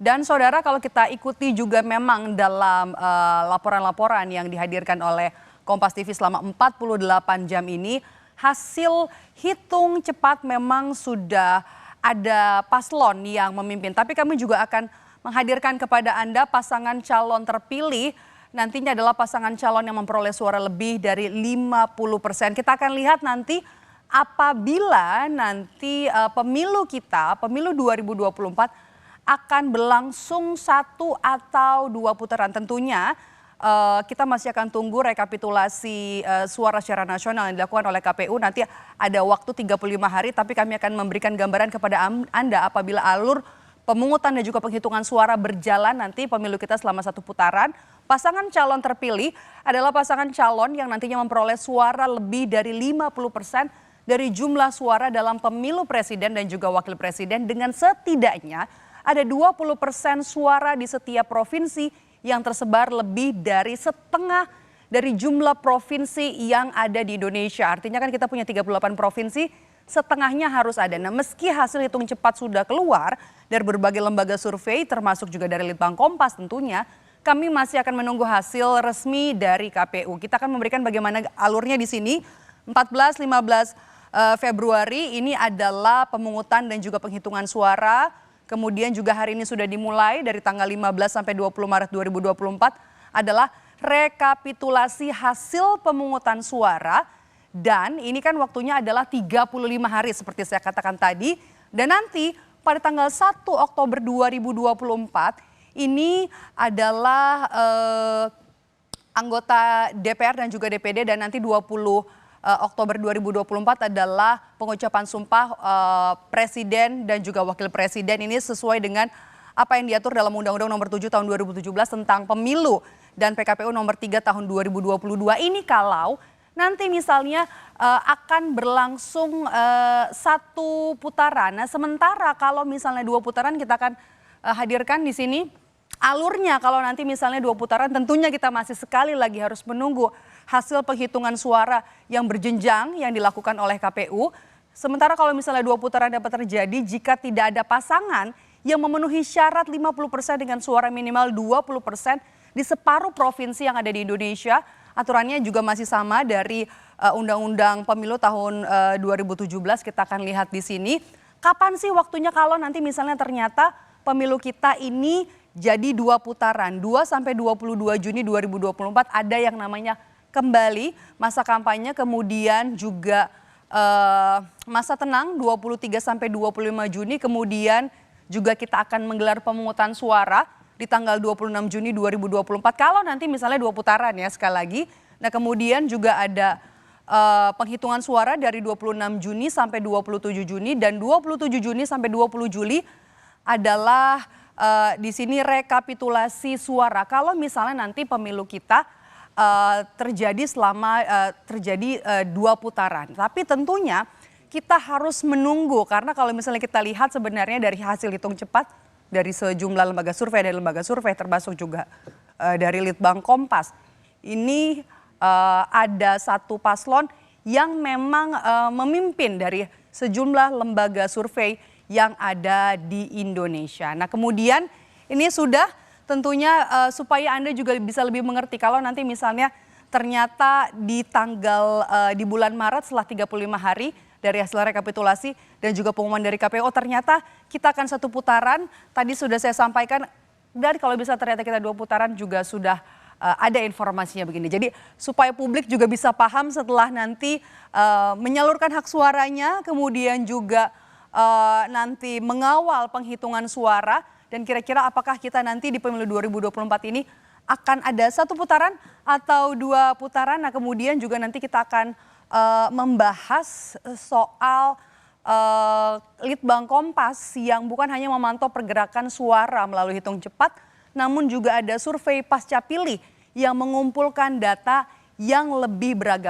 Dan saudara, kalau kita ikuti juga memang dalam laporan-laporan yang dihadirkan oleh Kompas TV selama 48 jam ini, hasil hitung cepat memang sudah ada paslon yang memimpin. Tapi kami juga akan menghadirkan kepada Anda pasangan calon terpilih. Nantinya adalah pasangan calon yang memperoleh suara lebih dari 50%. Kita akan lihat nanti apabila nanti pemilu 2024 akan berlangsung 1 atau 2 putaran. Tentunya kita masih akan tunggu rekapitulasi suara secara nasional yang dilakukan oleh KPU. Nanti ada waktu 35 hari, tapi kami akan memberikan gambaran kepada Anda apabila alur pemungutan dan juga penghitungan suara berjalan nanti pemilu kita selama 1 putaran. Pasangan calon terpilih adalah pasangan calon yang nantinya memperoleh suara lebih dari 50% dari jumlah suara dalam pemilu presiden dan juga wakil presiden dengan setidaknya ada 20% suara di setiap provinsi yang tersebar lebih dari setengah dari jumlah provinsi yang ada di Indonesia. Artinya kan kita punya 38 provinsi, setengahnya harus ada. Nah, meski hasil hitung cepat sudah keluar dari berbagai lembaga survei termasuk juga dari Litbang Kompas tentunya, kami masih akan menunggu hasil resmi dari KPU. Kita akan memberikan bagaimana alurnya di sini. 14-15 Februari ini adalah pemungutan dan juga penghitungan suara. Kemudian juga hari ini sudah dimulai dari tanggal 15 sampai 20 Maret 2024 adalah rekapitulasi hasil pemungutan suara. Dan ini kan waktunya adalah 35 hari seperti saya katakan tadi. Dan nanti pada tanggal 1 Oktober 2024 ini adalah anggota DPR dan juga DPD, dan nanti 20 Oktober 2024 adalah pengucapan sumpah presiden dan juga wakil presiden. Ini sesuai dengan apa yang diatur dalam Undang-Undang Nomor 7 Tahun 2017 tentang Pemilu dan PKPU Nomor 3 Tahun 2022. Ini kalau nanti misalnya akan berlangsung 1 putaran. Nah, sementara kalau misalnya 2 putaran kita akan hadirkan di sini alurnya. Kalau nanti misalnya 2 putaran tentunya kita masih sekali lagi harus menunggu hasil penghitungan suara yang berjenjang yang dilakukan oleh KPU. Sementara kalau misalnya 2 putaran dapat terjadi jika tidak ada pasangan yang memenuhi syarat 50% dengan suara minimal 20% di separuh provinsi yang ada di Indonesia. Aturannya juga masih sama dari Undang-Undang Pemilu tahun 2017. Kita akan lihat di sini. Kapan sih waktunya kalau nanti misalnya ternyata pemilu kita ini jadi 2 putaran, 2 sampai 22 Juni 2024 ada yang namanya kembali masa kampanye, kemudian juga masa tenang 23 sampai 25 Juni, kemudian juga kita akan menggelar pemungutan suara di tanggal 26 Juni 2024 kalau nanti misalnya 2 putaran ya sekali lagi. Nah, kemudian juga ada penghitungan suara dari 26 Juni sampai 27 Juni dan 27 Juni sampai 20 Juli adalah di sini rekapitulasi suara. Kalau misalnya nanti pemilu kita terjadi selama 2 putaran. Tapi tentunya kita harus menunggu karena kalau misalnya kita lihat sebenarnya dari hasil hitung cepat dari sejumlah lembaga survei termasuk juga dari Litbang Kompas. Ini ada 1 paslon yang memang memimpin dari sejumlah lembaga survei yang ada di Indonesia. Nah, kemudian ini sudah tentunya supaya Anda juga bisa lebih mengerti kalau nanti misalnya ternyata di bulan Maret setelah 35 hari dari hasil rekapitulasi dan juga pengumuman dari KPU ternyata kita akan 1 putaran. Tadi sudah saya sampaikan dan kalau bisa ternyata kita 2 putaran juga sudah ada informasinya begini. Jadi supaya publik juga bisa paham setelah nanti menyalurkan hak suaranya, kemudian juga nanti mengawal penghitungan suara dan kira-kira apakah kita nanti di pemilu 2024 ini akan ada 1 putaran atau 2 putaran. Nah, kemudian juga nanti kita akan membahas soal Litbang Kompas yang bukan hanya memantau pergerakan suara melalui hitung cepat, namun juga ada survei pasca pilih yang mengumpulkan data yang lebih beragam.